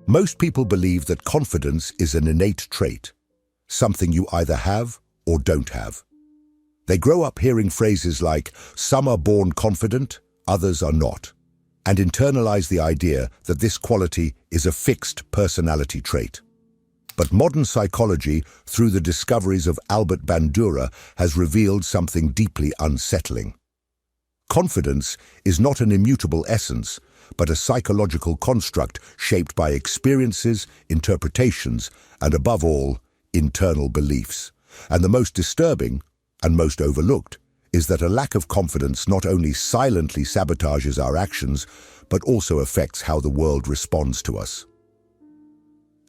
Most people believe that confidence is an innate trait, something you either have or don't have. They grow up hearing phrases like, "Some are born confident, others are not," and internalize the idea that this quality is a fixed personality trait. But modern psychology, through the discoveries of Albert Bandura, has revealed something deeply unsettling. Confidence is not an immutable essence, but a psychological construct shaped by experiences, interpretations, and above all, internal beliefs. And the most disturbing, and most overlooked, is that a lack of confidence not only silently sabotages our actions, but also affects how the world responds to us.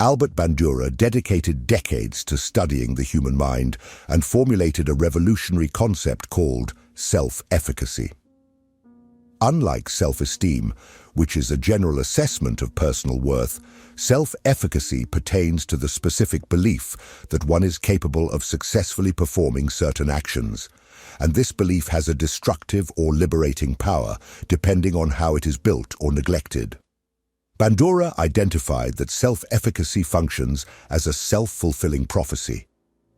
Albert Bandura dedicated decades to studying the human mind and formulated a revolutionary concept called self-efficacy. Unlike self-esteem, which is a general assessment of personal worth, self-efficacy pertains to the specific belief that one is capable of successfully performing certain actions, and this belief has a destructive or liberating power, depending on how it is built or neglected. Bandura identified that self-efficacy functions as a self-fulfilling prophecy.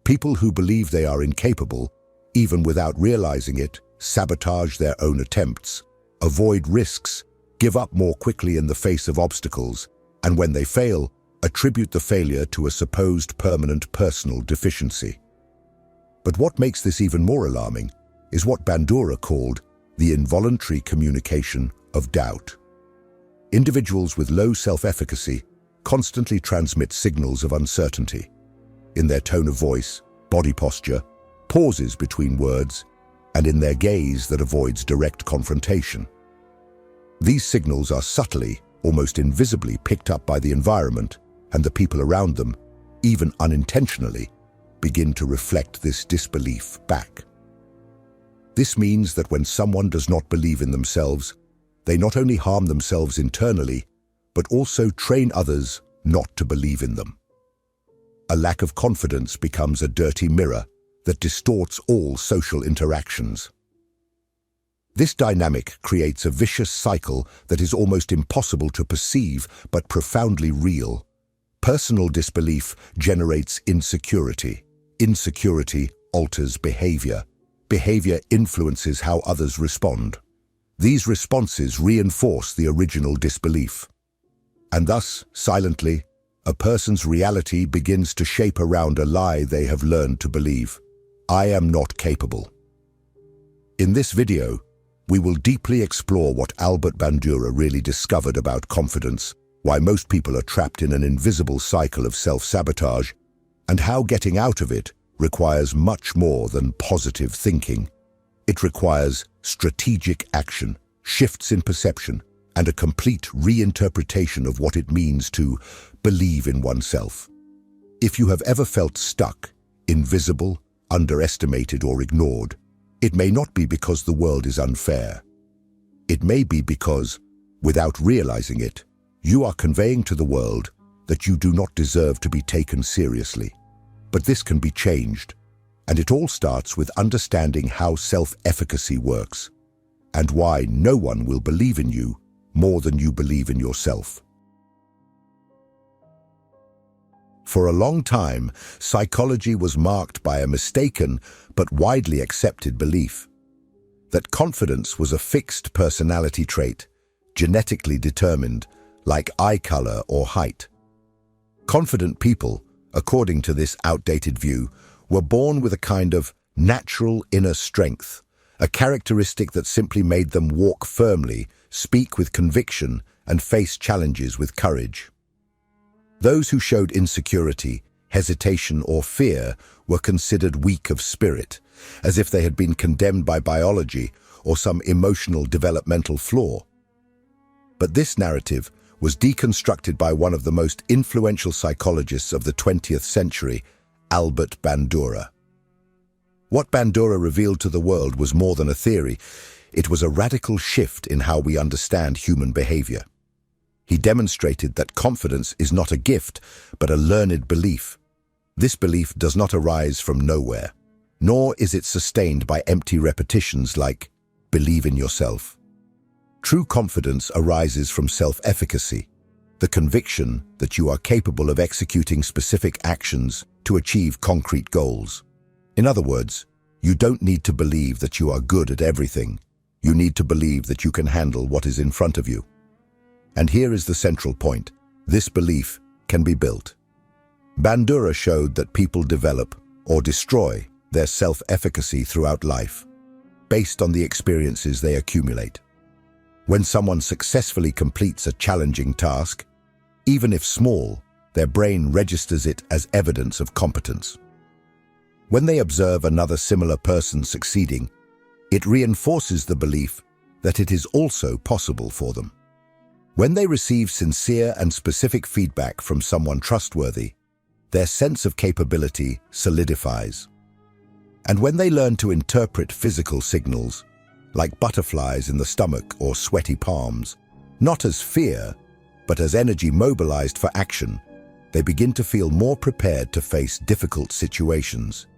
People who believe they are incapable, even without realizing it, sabotage their own attempts, avoid risks, give up more quickly in the face of obstacles, and when they fail, attribute the failure to a supposed permanent personal deficiency. But what makes this even more alarming is what Bandura called the involuntary communication of doubt. Individuals with low self-efficacy constantly transmit signals of uncertainty in their tone of voice, body posture, pauses between words, and in their gaze that avoids direct confrontation. These signals are subtly, almost invisibly picked up by the environment, and the people around them, even unintentionally, begin to reflect this disbelief back. This means that when someone does not believe in themselves, they not only harm themselves internally, but also train others not to believe in them. A lack of confidence becomes a dirty mirror that distorts all social interactions. This dynamic creates a vicious cycle that is almost impossible to perceive but profoundly real. Personal disbelief generates insecurity. Insecurity alters behavior. Behavior influences how others respond. These responses reinforce the original disbelief. And thus, silently, a person's reality begins to shape around a lie they have learned to believe. I am not capable. In this video, we will deeply explore what Albert Bandura really discovered about confidence, why most people are trapped in an invisible cycle of self-sabotage, and how getting out of it requires much more than positive thinking. It requires strategic action, shifts in perception, and a complete reinterpretation of what it means to believe in oneself. If you have ever felt stuck, invisible, underestimated, or ignored, it may not be because the world is unfair. It may be because, without realizing it, you are conveying to the world that you do not deserve to be taken seriously. But this can be changed, and it all starts with understanding how self-efficacy works, and why no one will believe in you more than you believe in yourself. For a long time, psychology was marked by a mistaken but widely accepted belief that confidence was a fixed personality trait, genetically determined, like eye color or height. Confident people, according to this outdated view, were born with a kind of natural inner strength, a characteristic that simply made them walk firmly, speak with conviction, and face challenges with courage. Those who showed insecurity, hesitation, or fear were considered weak of spirit, as if they had been condemned by biology or some emotional developmental flaw. But this narrative was deconstructed by one of the most influential psychologists of the 20th century, Albert Bandura. What Bandura revealed to the world was more than a theory. It was a radical shift in how we understand human behavior. He demonstrated that confidence is not a gift, but a learned belief. This belief does not arise from nowhere, nor is it sustained by empty repetitions like, believe in yourself. True confidence arises from self-efficacy, the conviction that you are capable of executing specific actions to achieve concrete goals. In other words, you don't need to believe that you are good at everything. You need to believe that you can handle what is in front of you. And here is the central point. This belief can be built. Bandura showed that people develop or destroy their self-efficacy throughout life, based on the experiences they accumulate. When someone successfully completes a challenging task, even if small, their brain registers it as evidence of competence. When they observe another similar person succeeding, it reinforces the belief that it is also possible for them. When they receive sincere and specific feedback from someone trustworthy, their sense of capability solidifies. And when they learn to interpret physical signals, like butterflies in the stomach or sweaty palms, not as fear, but as energy mobilized for action, they begin to feel more prepared to face difficult situations.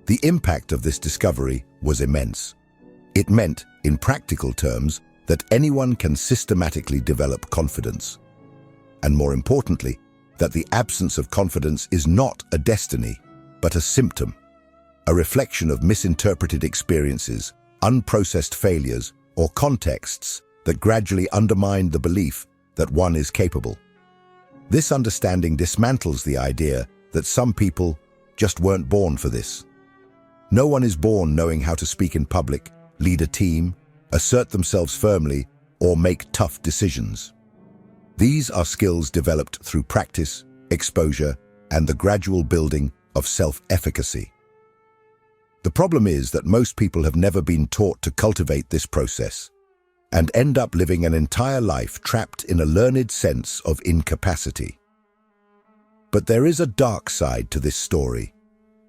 The impact of this discovery was immense. It meant, in practical terms, that anyone can systematically develop confidence. And more importantly, that the absence of confidence is not a destiny, but a symptom, a reflection of misinterpreted experiences, unprocessed failures, or contexts that gradually undermine the belief that one is capable. This understanding dismantles the idea that some people just weren't born for this. No one is born knowing how to speak in public, lead a team, assert themselves firmly, or make tough decisions. These are skills developed through practice, exposure, and the gradual building of self-efficacy. The problem is that most people have never been taught to cultivate this process and end up living an entire life trapped in a learned sense of incapacity. But there is a dark side to this story,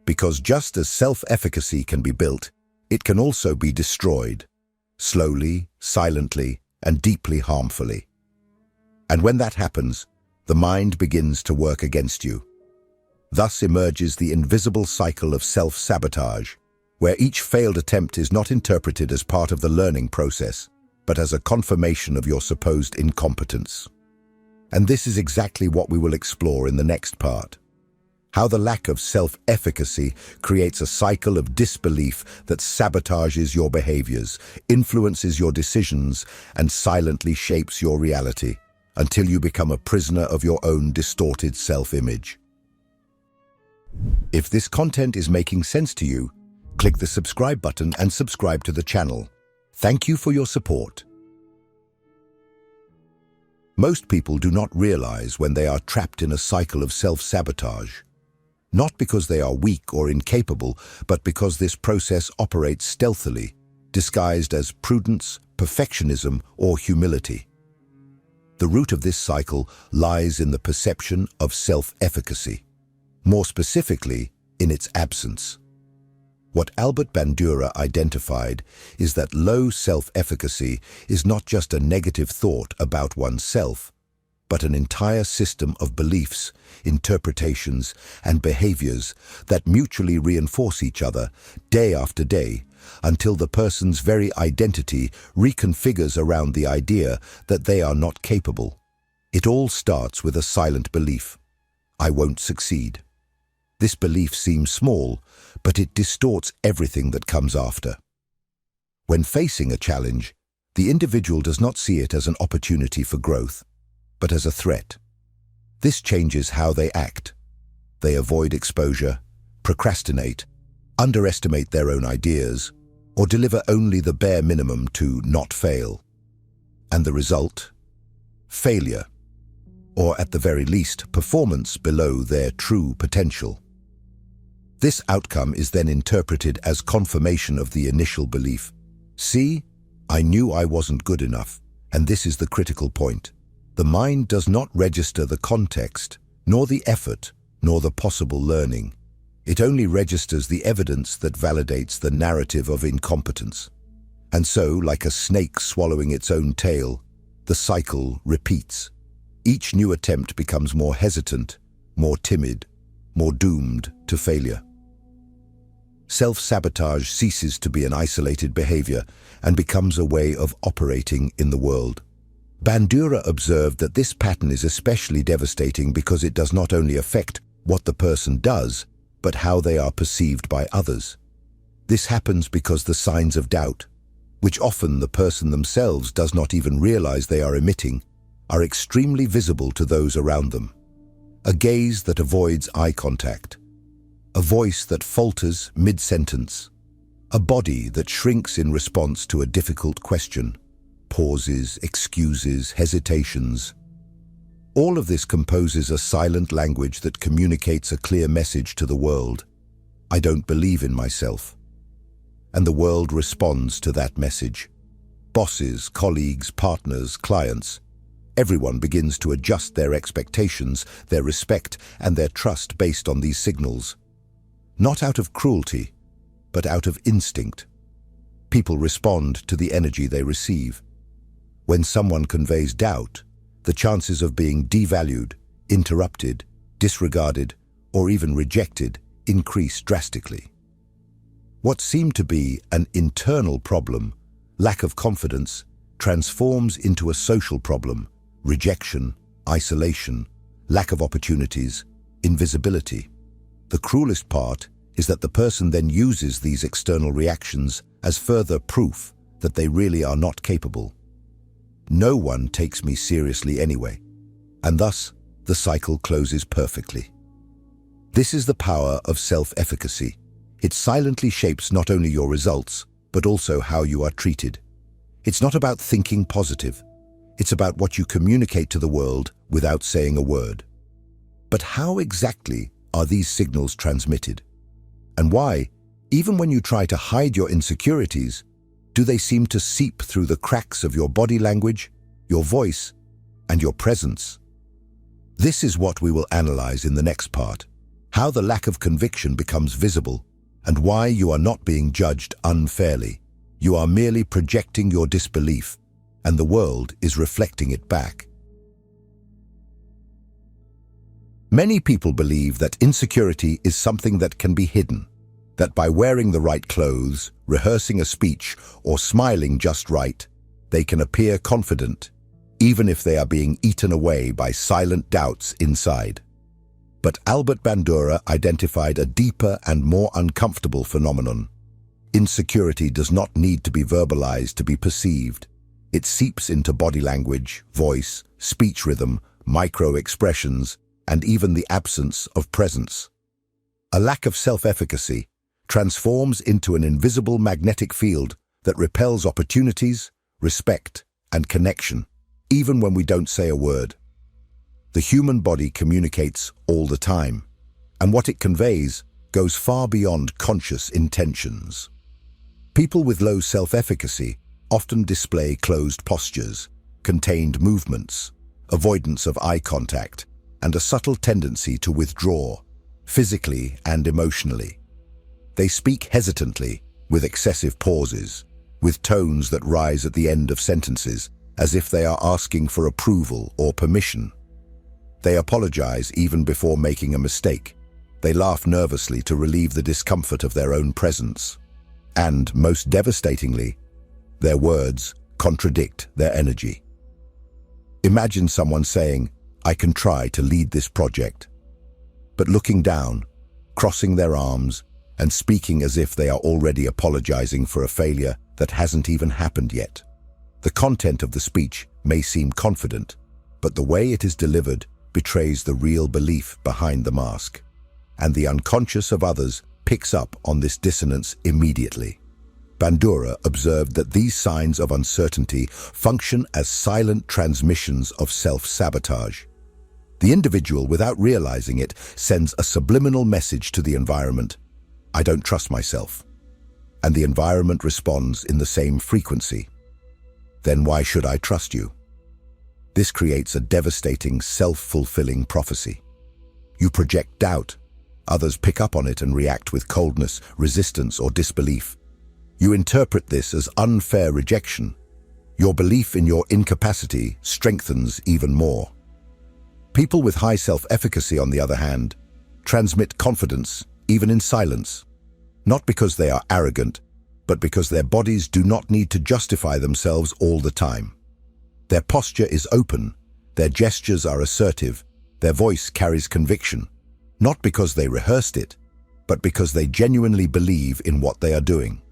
because just as self-efficacy can be built, it can also be destroyed, slowly, silently, and deeply harmfully. And when that happens, the mind begins to work against you. Thus emerges the invisible cycle of self-sabotage, where each failed attempt is not interpreted as part of the learning process, but as a confirmation of your supposed incompetence. And this is exactly what we will explore in the next part. How the lack of self-efficacy creates a cycle of disbelief that sabotages your behaviors, influences your decisions, and silently shapes your reality, until you become a prisoner of your own distorted self-image. If this content is making sense to you, click the subscribe button and subscribe to the channel. Thank you for your support. Most people do not realize when they are trapped in a cycle of self-sabotage, not because they are weak or incapable, but because this process operates stealthily, disguised as prudence, perfectionism, or humility. The root of this cycle lies in the perception of self-efficacy, more specifically, in its absence. What Albert Bandura identified is that low self-efficacy is not just a negative thought about oneself, but an entire system of beliefs, interpretations, and behaviors that mutually reinforce each other day after day until the person's very identity reconfigures around the idea that they are not capable. It all starts with a silent belief: I won't succeed. This belief seems small, but it distorts everything that comes after. When facing a challenge, the individual does not see it as an opportunity for growth, but as a threat. This changes how they act. They avoid exposure, procrastinate, underestimate their own ideas, or deliver only the bare minimum to not fail. And the result? Failure, or at the very least, performance below their true potential. This outcome is then interpreted as confirmation of the initial belief. See, I knew I wasn't good enough, and this is the critical point. The mind does not register the context, nor the effort, nor the possible learning. It only registers the evidence that validates the narrative of incompetence. And so, like a snake swallowing its own tail, the cycle repeats. Each new attempt becomes more hesitant, more timid, more doomed to failure. Self-sabotage ceases to be an isolated behavior and becomes a way of operating in the world. Bandura observed that this pattern is especially devastating because it does not only affect what the person does, but how they are perceived by others. This happens because the signs of doubt, which often the person themselves does not even realize they are emitting, are extremely visible to those around them. A gaze that avoids eye contact, a voice that falters mid-sentence, a body that shrinks in response to a difficult question, pauses, excuses, hesitations. All of this composes a silent language that communicates a clear message to the world. I don't believe in myself. And the world responds to that message. Bosses, colleagues, partners, clients, everyone begins to adjust their expectations, their respect, and their trust based on these signals. Not out of cruelty, but out of instinct. People respond to the energy they receive. When someone conveys doubt, the chances of being devalued, interrupted, disregarded, or even rejected increase drastically. What seemed to be an internal problem, lack of confidence, transforms into a social problem, rejection, isolation, lack of opportunities, invisibility. The cruelest part is that the person then uses these external reactions as further proof that they really are not capable. No one takes me seriously anyway, and thus the cycle closes perfectly. This is the power of self-efficacy. It silently shapes not only your results, but also how you are treated. It's not about thinking positive. It's about what you communicate to the world without saying a word. But how exactly are these signals transmitted? And why, even when you try to hide your insecurities, do they seem to seep through the cracks of your body language, your voice, and your presence? This is what we will analyze in the next part: how the lack of conviction becomes visible, and why you are not being judged unfairly. You are merely projecting your disbelief, and the world is reflecting it back. Many people believe that insecurity is something that can be hidden, that by wearing the right clothes, rehearsing a speech, or smiling just right, they can appear confident, even if they are being eaten away by silent doubts inside. But Albert Bandura identified a deeper and more uncomfortable phenomenon. Insecurity does not need to be verbalized to be perceived. It seeps into body language, voice, speech rhythm, micro-expressions, and even the absence of presence. A lack of self-efficacy transforms into an invisible magnetic field that repels opportunities, respect, and connection, even when we don't say a word. The human body communicates all the time, and what it conveys goes far beyond conscious intentions. People with low self-efficacy often display closed postures, contained movements, avoidance of eye contact, and a subtle tendency to withdraw, physically and emotionally. They speak hesitantly, with excessive pauses, with tones that rise at the end of sentences, as if they are asking for approval or permission. They apologize even before making a mistake. They laugh nervously to relieve the discomfort of their own presence. And, most devastatingly, their words contradict their energy. Imagine someone saying, "I can try to lead this project," but looking down, crossing their arms, and speaking as if they are already apologizing for a failure that hasn't even happened yet. The content of the speech may seem confident, but the way it is delivered betrays the real belief behind the mask, and the unconscious of others picks up on this dissonance immediately. Bandura observed that these signs of uncertainty function as silent transmissions of self-sabotage. The individual, without realizing it, sends a subliminal message to the environment: "I don't trust myself." And the environment responds in the same frequency: "Then why should I trust you?" This creates a devastating, self-fulfilling prophecy. You project doubt. Others pick up on it and react with coldness, resistance, or disbelief. You interpret this as unfair rejection. Your belief in your incapacity strengthens even more. People with high self-efficacy, on the other hand, transmit confidence even in silence, not because they are arrogant, but because their bodies do not need to justify themselves all the time. Their posture is open, their gestures are assertive, their voice carries conviction, not because they rehearsed it, but because they genuinely believe in what they are doing.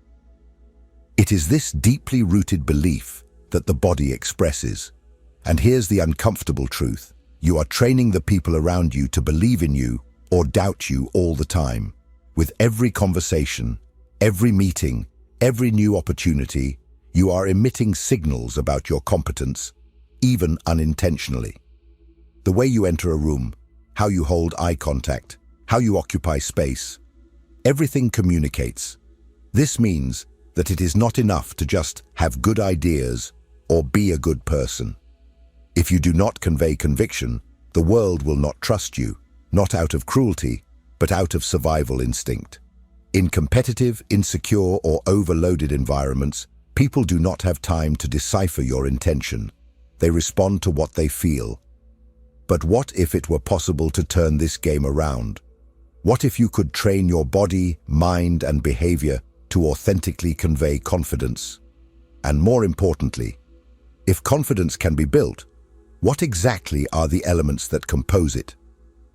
It is this deeply rooted belief that the body expresses. And here's the uncomfortable truth. You are training the people around you to believe in you or doubt you all the time. With every conversation, every meeting, every new opportunity, you are emitting signals about your competence, even unintentionally. The way you enter a room, how you hold eye contact, how you occupy space, everything communicates. This means that it is not enough to just have good ideas or be a good person. If you do not convey conviction, the world will not trust you, not out of cruelty, but out of survival instinct. In competitive, insecure, or overloaded environments, people do not have time to decipher your intention. They respond to what they feel. But what if it were possible to turn this game around? What if you could train your body, mind, and behavior to authentically convey confidence? And more importantly, if confidence can be built, what exactly are the elements that compose it?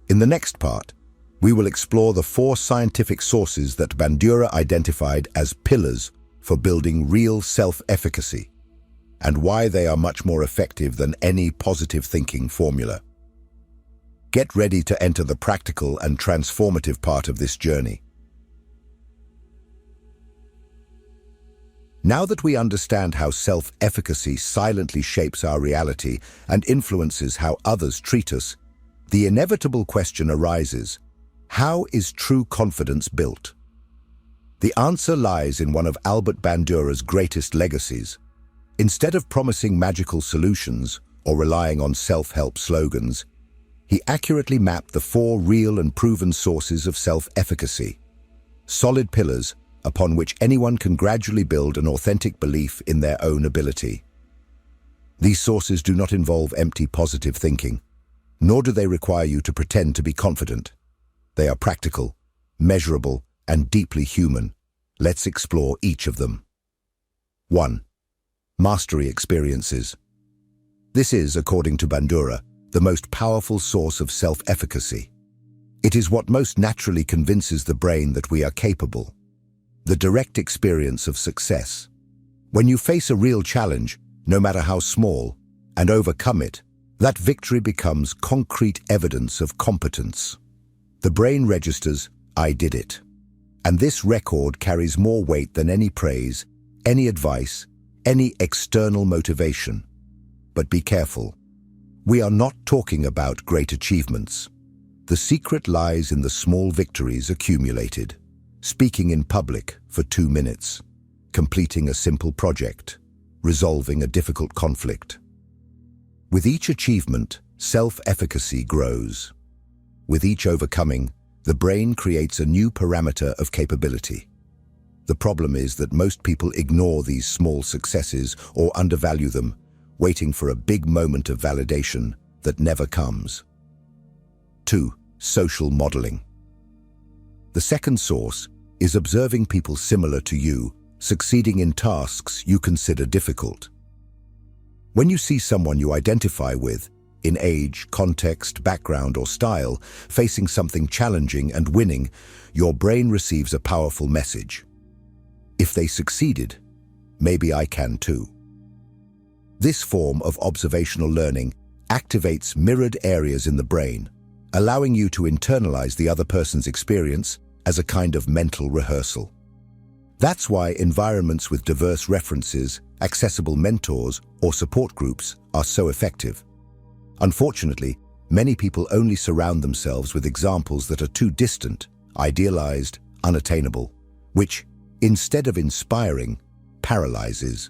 In the next part, we will explore the 4 scientific sources that Bandura identified as pillars for building real self-efficacy, and why they are much more effective than any positive thinking formula. Get ready to enter the practical and transformative part of this journey. Now that we understand how self-efficacy silently shapes our reality and influences how others treat us, the inevitable question arises: how is true confidence built? The answer lies in one of Albert Bandura's greatest legacies. Instead of promising magical solutions or relying on self-help slogans, he accurately mapped the 4 real and proven sources of self-efficacy, solid pillars upon which anyone can gradually build an authentic belief in their own ability. These sources do not involve empty positive thinking, nor do they require you to pretend to be confident. They are practical, measurable, and deeply human. Let's explore each of them. 1. Mastery experiences. This is, according to Bandura, the most powerful source of self-efficacy. It is what most naturally convinces the brain that we are capable. The direct experience of success. When you face a real challenge, no matter how small, and overcome it, that victory becomes concrete evidence of competence. The brain registers, "I did it." And this record carries more weight than any praise, any advice, any external motivation. But be careful. We are not talking about great achievements. The secret lies in the small victories accumulated. Speaking in public for 2 minutes, completing a simple project, resolving a difficult conflict. With each achievement, self-efficacy grows. With each overcoming, the brain creates a new parameter of capability. The problem is that most people ignore these small successes or undervalue them, waiting for a big moment of validation that never comes. 2. Social modeling. The second source is observing people similar to you, succeeding in tasks you consider difficult. When you see someone you identify with, in age, context, background, or style, facing something challenging and winning, your brain receives a powerful message. If they succeeded, maybe I can too. This form of observational learning activates mirrored areas in the brain, allowing you to internalize the other person's experience as a kind of mental rehearsal. That's why environments with diverse references, accessible mentors, or support groups are so effective. Unfortunately, many people only surround themselves with examples that are too distant, idealized, unattainable, which, instead of inspiring, paralyzes.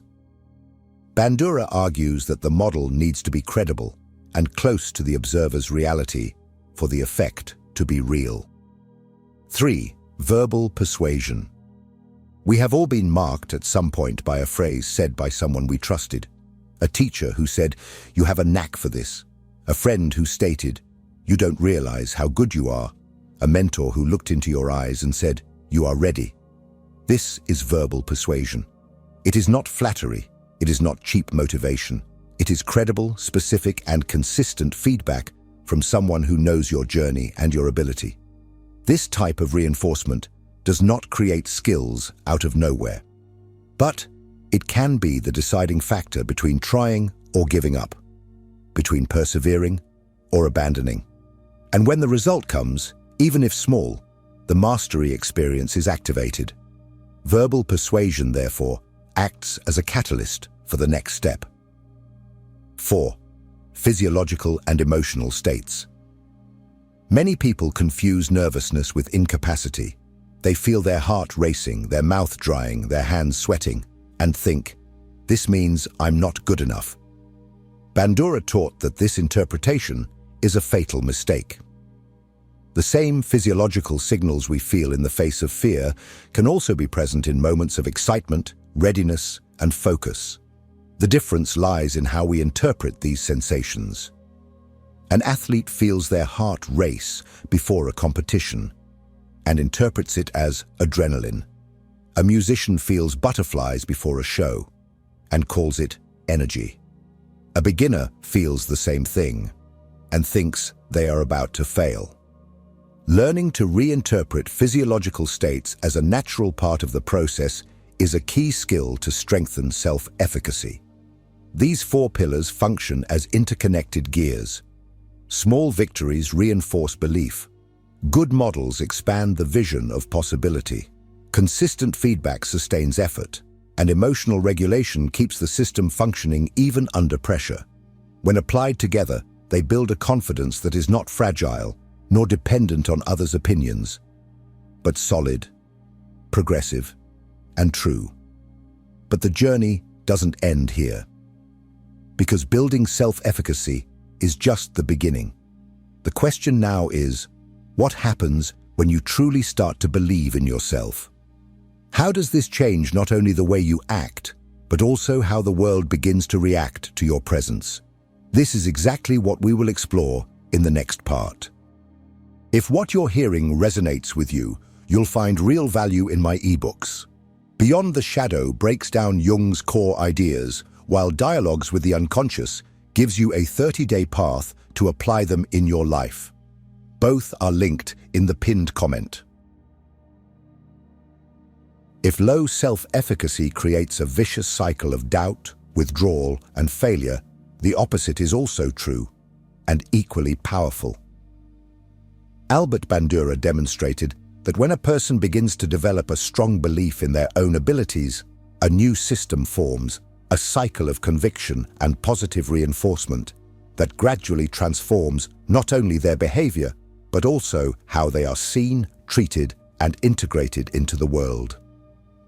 Bandura argues that the model needs to be credible and close to the observer's reality for the effect to be real. 3. Verbal persuasion. We have all been marked at some point by a phrase said by someone we trusted. A teacher who said, "You have a knack for this." A friend who stated, "You don't realize how good you are." A mentor who looked into your eyes and said, "You are ready." This is verbal persuasion. It is not flattery. It is not cheap motivation. It is credible, specific, and consistent feedback from someone who knows your journey and your ability. This type of reinforcement does not create skills out of nowhere, but it can be the deciding factor between trying or giving up, between persevering or abandoning. And when the result comes, even if small, the mastery experience is activated. Verbal persuasion, therefore, acts as a catalyst for the next step. 4. Physiological and emotional states. Many people confuse nervousness with incapacity. They feel their heart racing, their mouth drying, their hands sweating, and think, "This means I'm not good enough." Bandura taught that this interpretation is a fatal mistake. The same physiological signals we feel in the face of fear can also be present in moments of excitement, readiness, and focus. The difference lies in how we interpret these sensations. An athlete feels their heart race before a competition and interprets it as adrenaline. A musician feels butterflies before a show and calls it energy. A beginner feels the same thing and thinks they are about to fail. Learning to reinterpret physiological states as a natural part of the process is a key skill to strengthen self-efficacy. These 4 pillars function as interconnected gears. Small victories reinforce belief. Good models expand the vision of possibility. Consistent feedback sustains effort, and emotional regulation keeps the system functioning even under pressure. When applied together, they build a confidence that is not fragile, nor dependent on others' opinions, but solid, progressive, and true. But the journey doesn't end here, because building self-efficacy is just the beginning. The question now is, what happens when you truly start to believe in yourself? How does this change not only the way you act, but also how the world begins to react to your presence? This is exactly what we will explore in the next part. If what you're hearing resonates with you, you'll find real value in my ebooks. Beyond the Shadow breaks down Jung's core ideas, while Dialogues with the Unconscious gives you a 30-day path to apply them in your life. Both are linked in the pinned comment. If low self-efficacy creates a vicious cycle of doubt, withdrawal, and failure, the opposite is also true and equally powerful. Albert Bandura demonstrated that when a person begins to develop a strong belief in their own abilities, a new system forms, a cycle of conviction and positive reinforcement that gradually transforms not only their behavior, but also how they are seen, treated, and integrated into the world.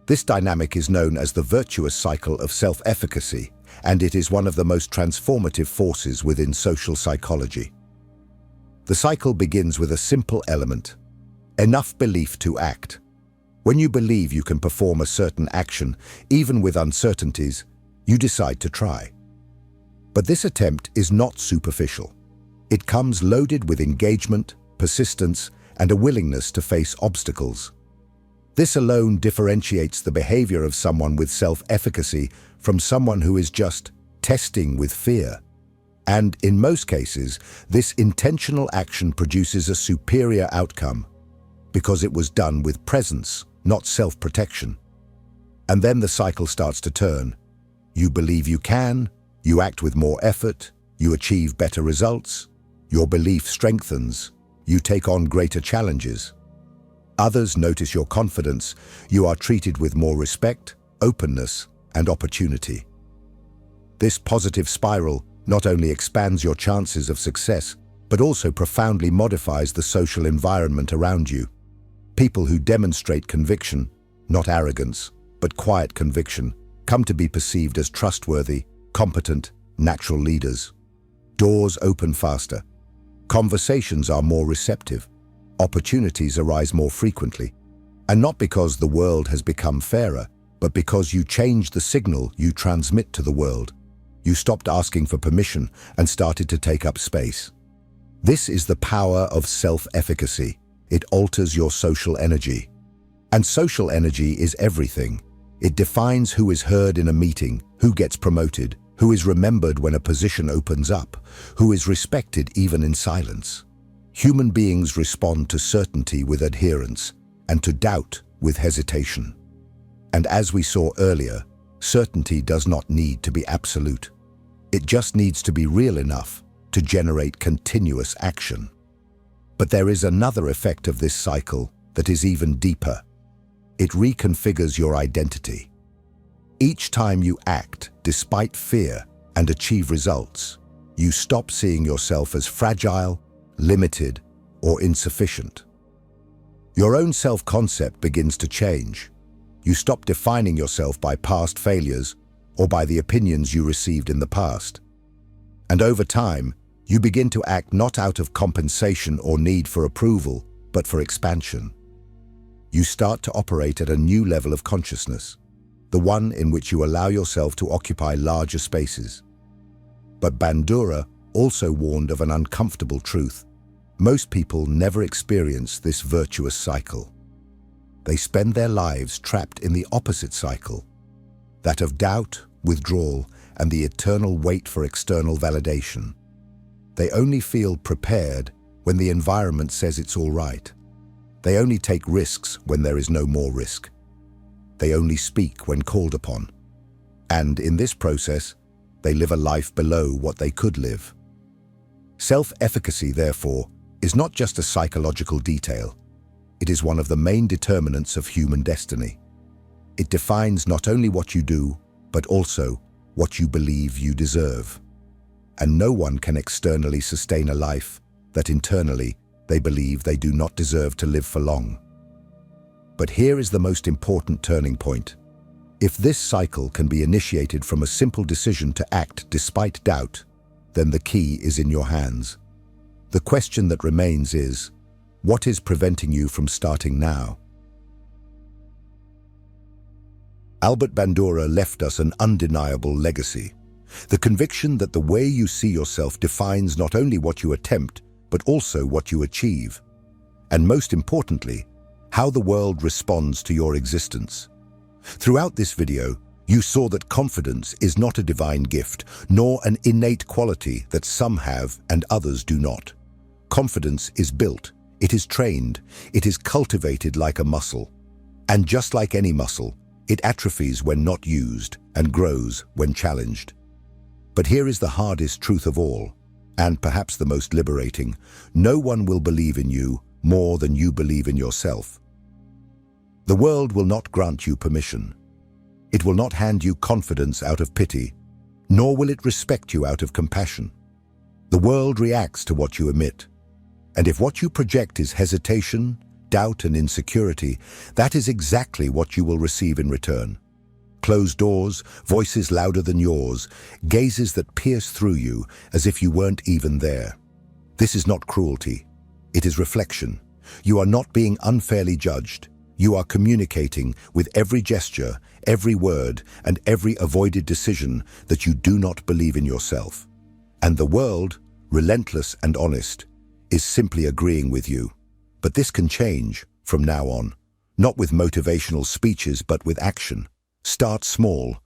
This dynamic is known as the virtuous cycle of self-efficacy, and it is one of the most transformative forces within social psychology. The cycle begins with a simple element: enough belief to act. When you believe you can perform a certain action, even with uncertainties, you decide to try. But this attempt is not superficial. It comes loaded with engagement, persistence, and a willingness to face obstacles. This alone differentiates the behavior of someone with self-efficacy from someone who is just testing with fear. And in most cases, this intentional action produces a superior outcome because it was done with presence, not self-protection. And then the cycle starts to turn. You believe you can, you act with more effort, you achieve better results, your belief strengthens, you take on greater challenges. Others notice your confidence, you are treated with more respect, openness, and opportunity. This positive spiral not only expands your chances of success, but also profoundly modifies the social environment around you. People who demonstrate conviction, not arrogance, but quiet conviction, come to be perceived as trustworthy, competent, natural leaders. Doors open faster. Conversations are more receptive. Opportunities arise more frequently. And not because the world has become fairer, but because you change the signal you transmit to the world. You stopped asking for permission and started to take up space. This is the power of self-efficacy. It alters your social energy. And social energy is everything. It defines who is heard in a meeting, who gets promoted, Who is remembered when a position opens up? Who is respected even in silence? Human beings respond to certainty with adherence and to doubt with hesitation. And as we saw earlier, certainty does not need to be absolute. It just needs to be real enough to generate continuous action. But there is another effect of this cycle that is even deeper. It reconfigures your identity. Each time you act despite fear and achieve results, you stop seeing yourself as fragile, limited, or insufficient. Your own self-concept begins to change. You stop defining yourself by past failures or by the opinions you received in the past. And over time, you begin to act not out of compensation or need for approval, but for expansion. You start to operate at a new level of consciousness, the one in which you allow yourself to occupy larger spaces. But Bandura also warned of an uncomfortable truth. Most people never experience this virtuous cycle. They spend their lives trapped in the opposite cycle, that of doubt, withdrawal, and the eternal wait for external validation. They only feel prepared when the environment says it's all right. They only take risks when there is no more risk. They only speak when called upon. And in this process, they live a life below what they could live. Self-efficacy, therefore, is not just a psychological detail. It is one of the main determinants of human destiny. It defines not only what you do, but also what you believe you deserve. And no one can externally sustain a life that internally they believe they do not deserve to live for long. But here is the most important turning point. If this cycle can be initiated from a simple decision to act despite doubt, then the key is in your hands. The question that remains is, what is preventing you from starting now? Albert Bandura left us an undeniable legacy. The conviction that the way you see yourself defines not only what you attempt, but also what you achieve. And most importantly, how the world responds to your existence. Throughout this video, you saw that confidence is not a divine gift, nor an innate quality that some have and others do not. Confidence is built, it is trained, it is cultivated like a muscle. And just like any muscle, it atrophies when not used and grows when challenged. But here is the hardest truth of all, and perhaps the most liberating. No one will believe in you more than you believe in yourself. The world will not grant you permission. It will not hand you confidence out of pity, nor will it respect you out of compassion. The world reacts to what you emit. And if what you project is hesitation, doubt, and insecurity, that is exactly what you will receive in return. Closed doors, voices louder than yours, gazes that pierce through you as if you weren't even there. This is not cruelty. It is reflection. You are not being unfairly judged. You are communicating with every gesture, every word, and every avoided decision that you do not believe in yourself. And the world, relentless and honest, is simply agreeing with you. But this can change from now on, not with motivational speeches, but with action. Start small.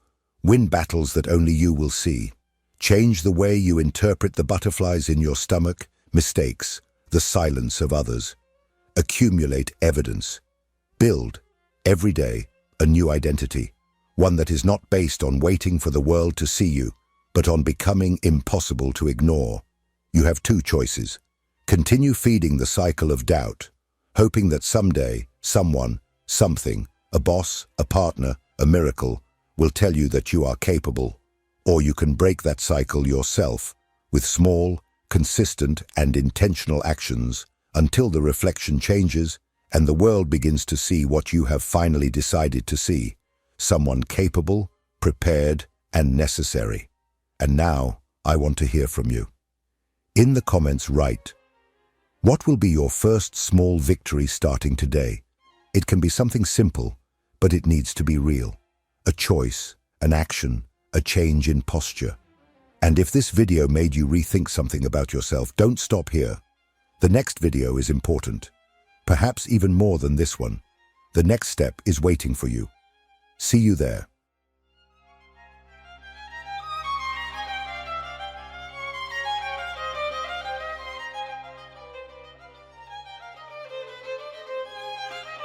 Win battles that only you will see. Change the way you interpret the butterflies in your stomach, mistakes, the silence of others. Accumulate evidence. Build, every day, a new identity, one that is not based on waiting for the world to see you, but on becoming impossible to ignore. You have two choices. Continue feeding the cycle of doubt, hoping that someday, someone, something, a boss, a partner, a miracle, will tell you that you are capable. Or you can break that cycle yourself with small, consistent, and intentional actions until the reflection changes and the world begins to see what you have finally decided to see, someone capable, prepared, and necessary. And now, I want to hear from you. In the comments, write, what will be your first small victory starting today? It can be something simple, but it needs to be real. A choice, an action, a change in posture. And if this video made you rethink something about yourself, don't stop here. The next video is important. Perhaps even more than this one. The next step is waiting for you. See you there.